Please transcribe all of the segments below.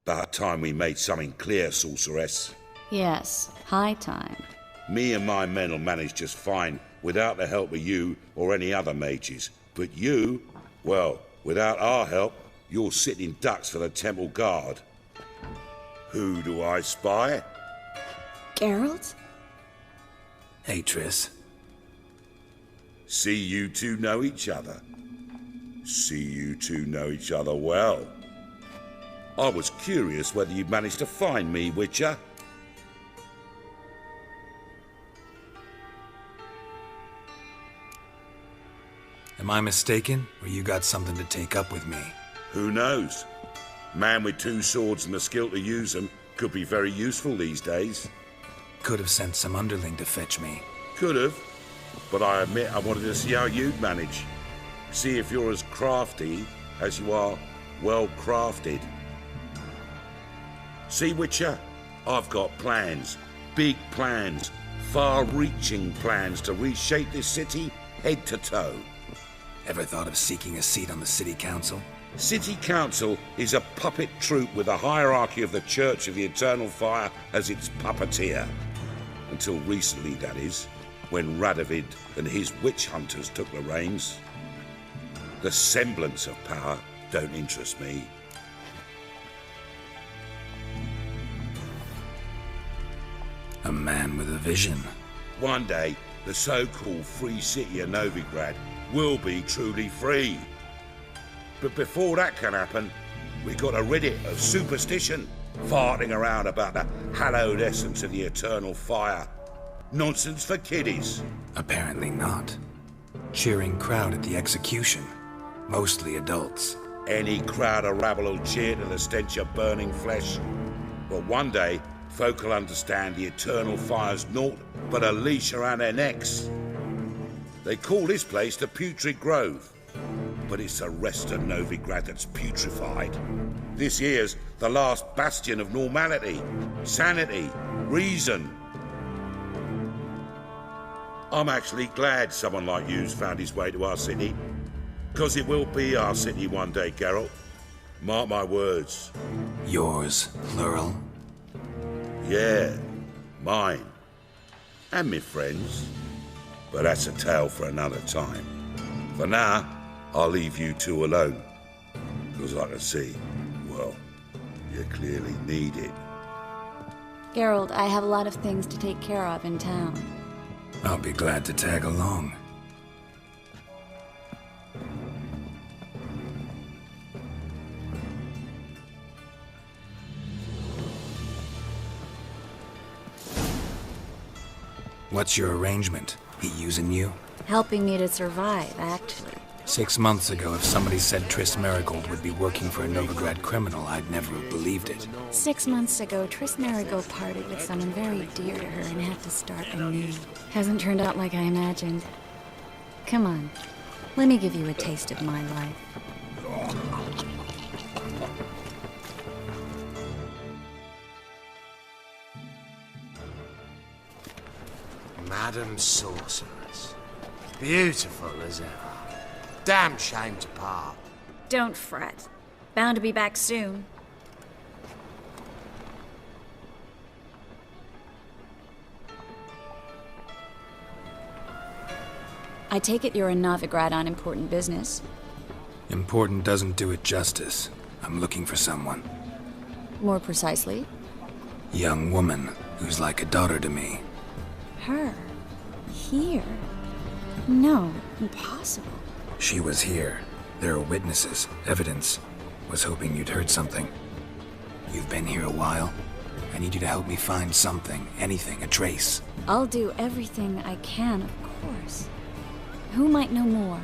About time we made something clear, sorceress. Yes, high time. Me and my men'll manage just fine without the help of you or any other mages. But you, well, without our help, you're sitting ducks for the temple guard. Who do I spy? Geralt? Hey, Triss. See you two know each other. See you two know each other well. I was curious whether you'd managed to find me, Witcher. Am I mistaken, or you got something to take up with me? Who knows? Man with two swords and the skill to use them could be very useful these days. Could have sent some underling to fetch me. Could have, but I admit I wanted to see how you'd manage. See if you're as crafty as you are well crafted. See, Witcher, I've got plans, big plans, far-reaching plans to reshape this city head to toe. Ever thought of seeking a seat on the city council? City Council is a puppet troupe with the hierarchy of the Church of the Eternal Fire as its puppeteer. Until recently, that is, when Radovid and his witch hunters took the reins. The semblance of power don't interest me. A man with a vision. One day, the so-called free city of Novigrad will be truly free. But before that can happen, we got to rid it of superstition, farting around about the hallowed essence of the eternal fire. Nonsense for kiddies. Apparently not. Cheering crowd at the execution. Mostly adults. Any crowd of rabble will cheer to the stench of burning flesh. But one day, folk will understand the eternal fire's naught but a leash around their necks. They call this place the Putrid Grove, but it's the rest of Novigrad that's putrefied. This here's the last bastion of normality, sanity, reason. I'm actually glad someone like you's found his way to our city, because it will be our city one day, Geralt. Mark my words. Yours, plural? Yeah, mine. And me friends. But that's a tale for another time. For now, I'll leave you two alone. Because I can see, well, you clearly need it. Geralt, I have a lot of things to take care of in town. I'll be glad to tag along. What's your arrangement? He using you? Helping me to survive, actually. 6 months ago, if somebody said TRISS MERIGOLD would be working for a Novigrad criminal, I'd never have believed it. 6 months ago, TRISS MERIGOLD parted with someone very dear to her and had to start anew. Hasn't turned out like I imagined. Come on, let me give you a taste of my life. Madam Sorceress. Beautiful as ever. Damn shame to part. Don't fret. Bound to be back soon. I take it you're in Novigrad on important business. Important doesn't do it justice. I'm looking for someone. More precisely? Young woman who's like a daughter to me. Her? Here? No, impossible. She was here. There are witnesses, evidence. Was hoping you'd heard something. You've been here a while. I need you to help me find something, anything, a trace. I'll do everything I can, of course. Who might know more?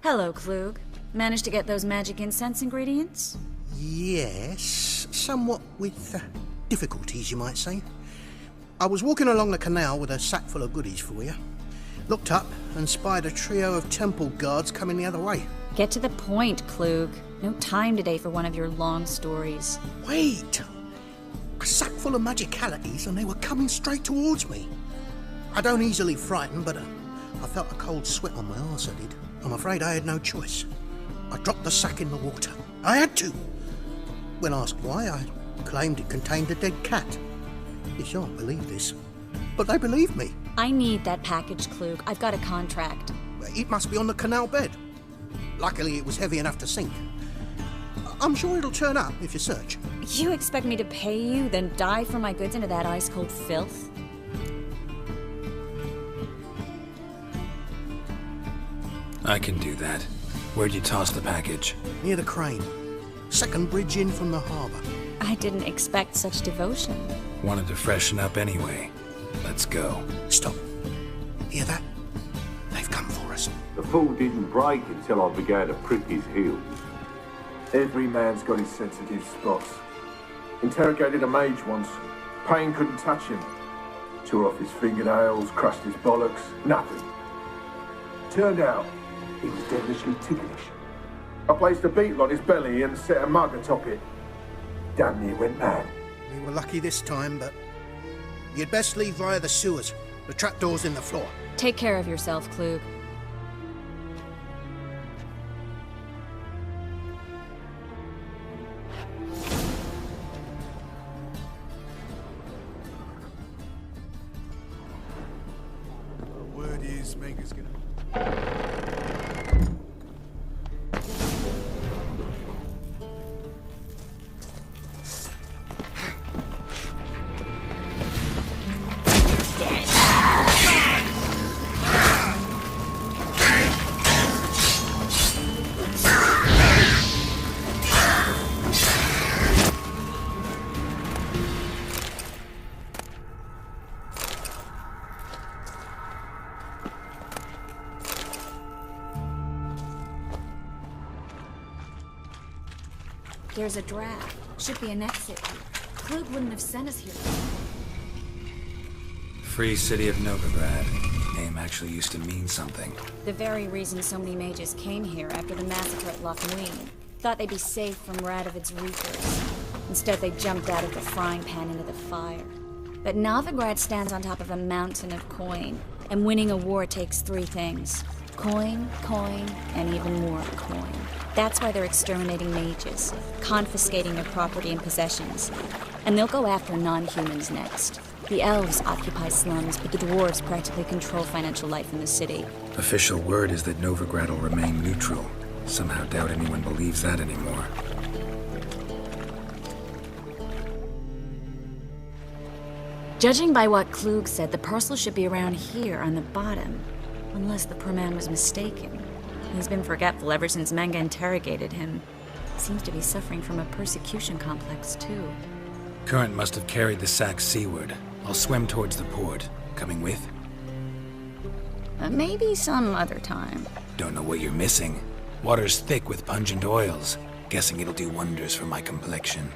Hello, Klug. Managed to get those magic incense ingredients? Yes, somewhat with difficulties, you might say. I was walking along the canal with a sack full of goodies for you. Looked up and spied a trio of temple guards coming the other way. Get to the point, Klug. No time today for one of your long stories. Wait! A sack full of magicalities and they were coming straight towards me. I don't easily frighten, but I felt a cold sweat on my arse, I did. I'm afraid I had no choice. I dropped the sack in the water. I had to. When asked why, I claimed it contained a dead cat. You shan't believe this, but they believed me. I need that package, Klug. I've got a contract. It must be on the canal bed. Luckily, it was heavy enough to sink. I'm sure it'll turn up if you search. You expect me to pay you, then dive for my goods into that ice-cold filth? I can do that. Where'd you toss the package? Near the crane. Second bridge in from the harbour. I didn't expect such devotion. Wanted to freshen up anyway. Let's go. Stop. Hear that? They've come for us. The fall didn't break until I began to prick his heels. Every man's got his sensitive spots. Interrogated a mage once. Pain couldn't touch him. Tore off his fingernails, crushed his bollocks, nothing. Turned out, he was devilishly ticklish. I placed a beetle on his belly and set a mug atop it. Damn near went mad. We were lucky this time, but you'd best leave via the sewers. The trapdoor's in the floor. Take care of yourself, Klug. Word is, Manga's gonna... There's a draft. Should be an exit here. Klug wouldn't have sent us here. Free City of Novigrad. Name actually used to mean something. The very reason so many mages came here after the massacre at Loch Muin. Thought they'd be safe from Radovid's reapers. Instead, they jumped out of the frying pan into the fire. But Novigrad stands on top of a mountain of coin, and winning a war takes three things. Coin, coin, and even more coin. That's why they're exterminating mages, confiscating their property and possessions. And they'll go after non-humans next. The elves occupy slums, but the dwarves practically control financial life in the city. Official word is that Novigrad will remain neutral. Somehow doubt anyone believes that anymore. Judging by what Klug said, the parcel should be around here on the bottom. Unless the poor man was mistaken. He's been forgetful ever since Manga interrogated him. Seems to be suffering from a persecution complex, too. Current must have carried the sack seaward. I'll swim towards the port. Coming with? Maybe some other time. Don't know what you're missing. Water's thick with pungent oils. Guessing it'll do wonders for my complexion.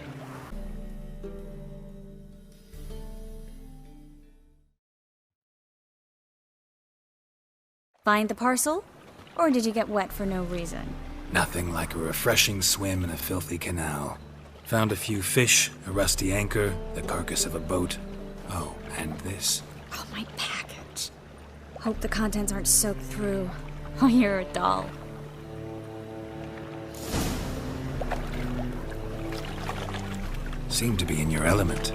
Find the parcel? Or did you get wet for no reason? Nothing like a refreshing swim in a filthy canal. Found a few fish, a rusty anchor, the carcass of a boat. Oh, and this. Oh, my package. Hope the contents aren't soaked through. Oh, you're a doll. Seem to be in your element.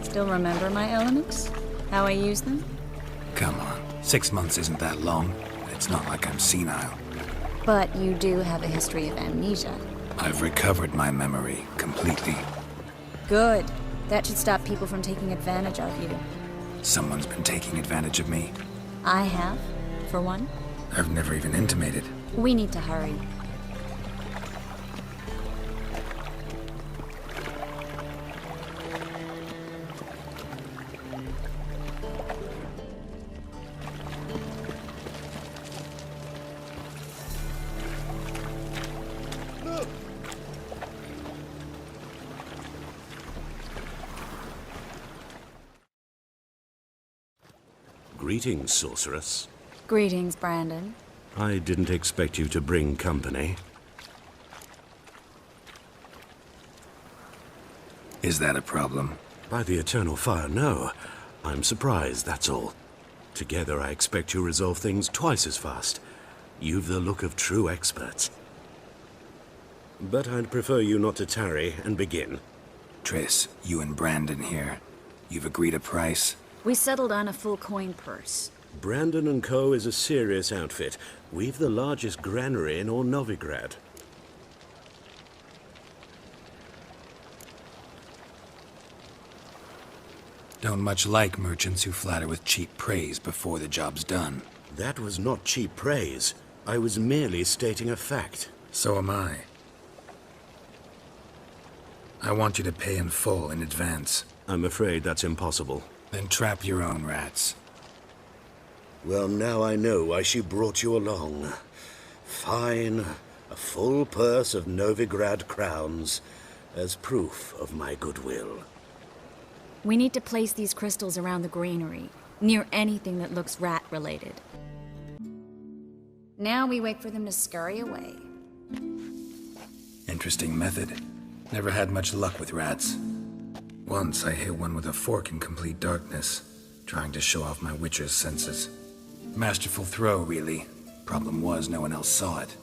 Still remember my elements? How I use them? Come on, 6 months isn't that long. It's not like I'm senile. But you do have a history of amnesia. I've recovered my memory completely. Good. That should stop people from taking advantage of you. Someone's been taking advantage of me. I have, for one. I've never even intimated. We need to hurry. Greetings, sorceress. Greetings, Brandon. I didn't expect you to bring company. Is that a problem? By the eternal fire, no. I'm surprised, that's all. Together, I expect you resolve things twice as fast. You've the look of true experts. But I'd prefer you not to tarry and begin. Triss, you and Brandon here. You've agreed a price? We settled on a full coin purse. Brandon & Co. is a serious outfit. We've the largest granary in all Novigrad. Don't much like merchants who flatter with cheap praise before the job's done. That was not cheap praise. I was merely stating a fact. So am I. I want you to pay in full in advance. I'm afraid that's impossible. Then trap your own rats. Well, now I know why she brought you along. Fine. A full purse of Novigrad crowns as proof of my goodwill. We need to place these crystals around the granary, near anything that looks rat-related. Now we wait for them to scurry away. Interesting method. Never had much luck with rats. Once I hit one with a fork in complete darkness, trying to show off my witcher's senses. Masterful throw, really. Problem was, no one else saw it.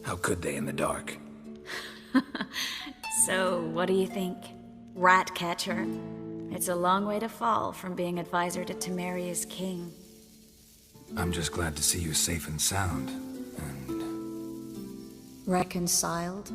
How could they in the dark? So, what do you think? Rat catcher? It's a long way to fall from being advisor to Temeria's king. I'm just glad to see you safe and sound, and... Reconciled?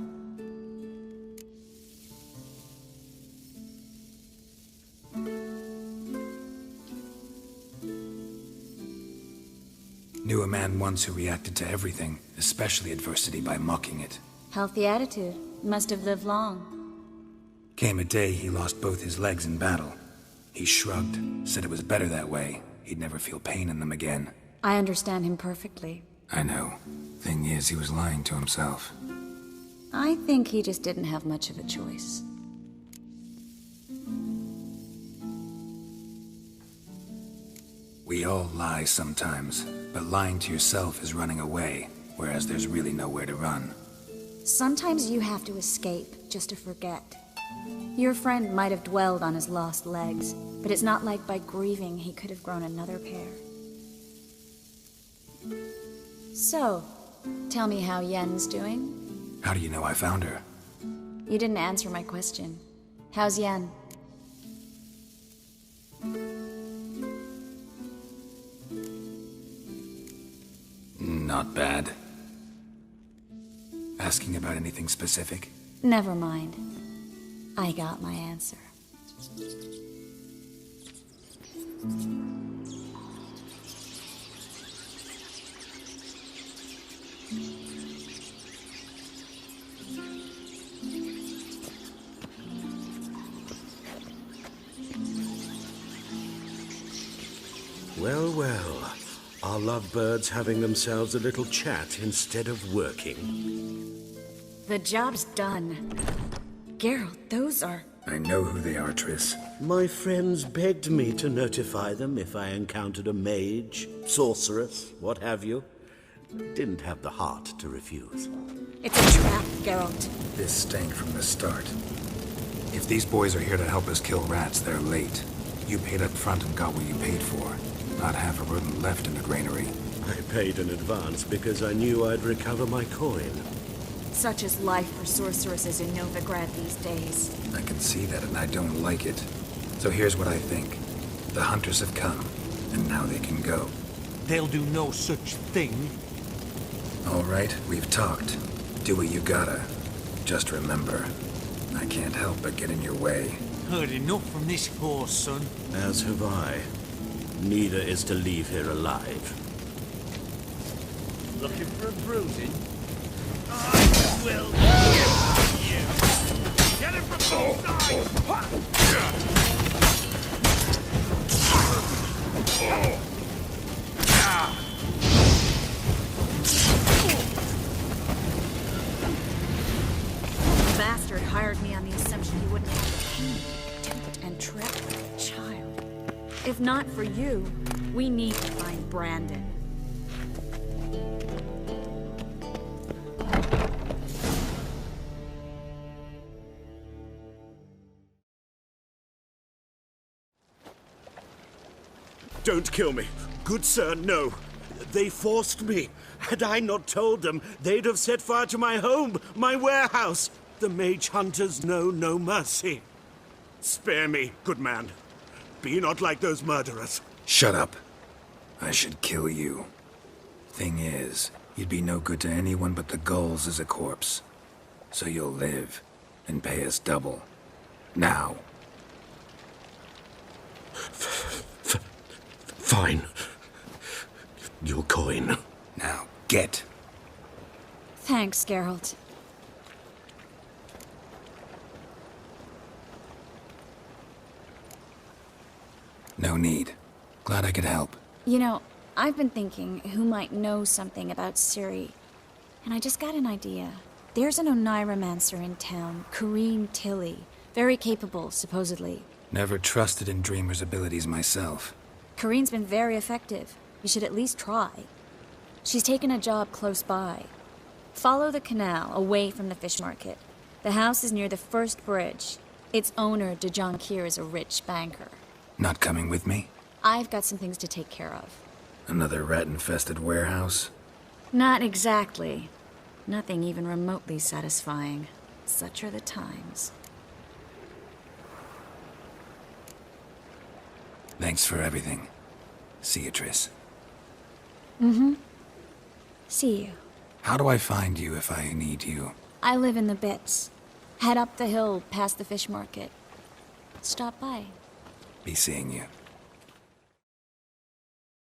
Knew a man once who reacted to everything, especially adversity, by mocking it. Healthy attitude. Must have lived long. Came a day he lost both his legs in battle. He shrugged, said it was better that way. He'd never feel pain in them again. I understand him perfectly. I know. Thing is, he was lying to himself. I think he just didn't have much of a choice. We all lie sometimes, but lying to yourself is running away, whereas there's really nowhere to run. Sometimes you have to escape, just to forget. Your friend might have dwelled on his lost legs, but it's not like by grieving he could have grown another pair. So, tell me how Yen's doing? How do you know I found her? You didn't answer my question. How's Yen? Not bad. Asking about anything specific? Never mind. I got my answer. Well, well. Are lovebirds having themselves a little chat instead of working? The job's done. Geralt, those are... I know who they are, Triss. My friends begged me to notify them if I encountered a mage, sorceress, what have you. Didn't have the heart to refuse. It's a trap, Geralt. This stank from the start. If these boys are here to help us kill rats, they're late. You paid up front and got what you paid for. Not half a rodent left in the granary. I paid in advance because I knew I'd recover my coin. Such is life for sorceresses in Novigrad these days. I can see that and I don't like it. So here's what I think. The hunters have come, and now they can go. They'll do no such thing. All right, we've talked. Do what you gotta. Just remember, I can't help but get in your way. Heard enough from this horse, son. As have I. Neither is to leave here alive. Looking for a bruising? I will give you! Get it from both sides! The bastard hired me on the assumption he wouldn't have the pain, attempt, and trip like a child. If not for you, We need to find Brandon. Don't kill me. Good sir, no. They forced me. Had I not told them, they'd have set fire to my home, my warehouse. The mage hunters know no mercy. Spare me, good man. Be not like those murderers. Shut up. I should kill you. Thing is, you'd be no good to anyone but the gulls as a corpse. So you'll live, and pay us double. Now. Fine. Your coin. Now, get. Thanks, Geralt. No need. Glad I could help. You know, I've been thinking who might know something about Ciri. And I just got an idea. There's an Oneiromancer in town, Corrine Tilly. Very capable, supposedly. Never trusted in Dreamer's abilities myself. Corrine's been very effective. You should at least try. She's taken a job close by. Follow the canal, away from the fish market. The house is near the first bridge. Its owner, Dejan Kier, is a rich banker. Not coming with me? I've got some things to take care of. Another rat-infested warehouse? Not exactly. Nothing even remotely satisfying. Such are the times. Thanks for everything. See you, Triss. Mm-hmm. See you. How do I find you if I need you? I live in the Bits. Head up the hill past the fish market. Stop by. Be seeing you.